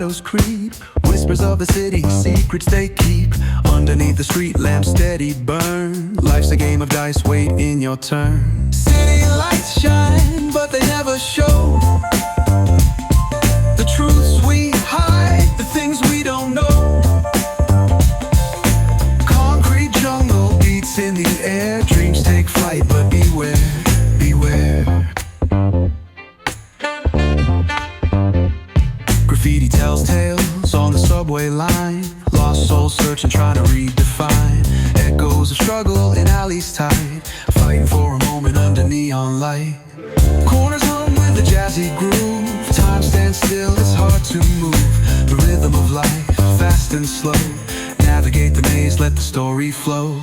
shadows creep. Whispers of the city, secrets they keep. Underneath the street lamp steady burn. Life's a game of dice, wait in your turn. City lights shine, but they never show the truths we hide, the things we don't know. Concrete jungle beats in the air. Dreams take flight, but beware, beware. Graffiti tells tales on the subway line. Lost souls searching, trying to redefine. Echoes of struggle in alleys tight, fighting for a moment under neon light. Corners hum with a jazzy groove. Time stands still, it's hard to move. The rhythm of life, fast and slow. Navigate the maze, let the story flow.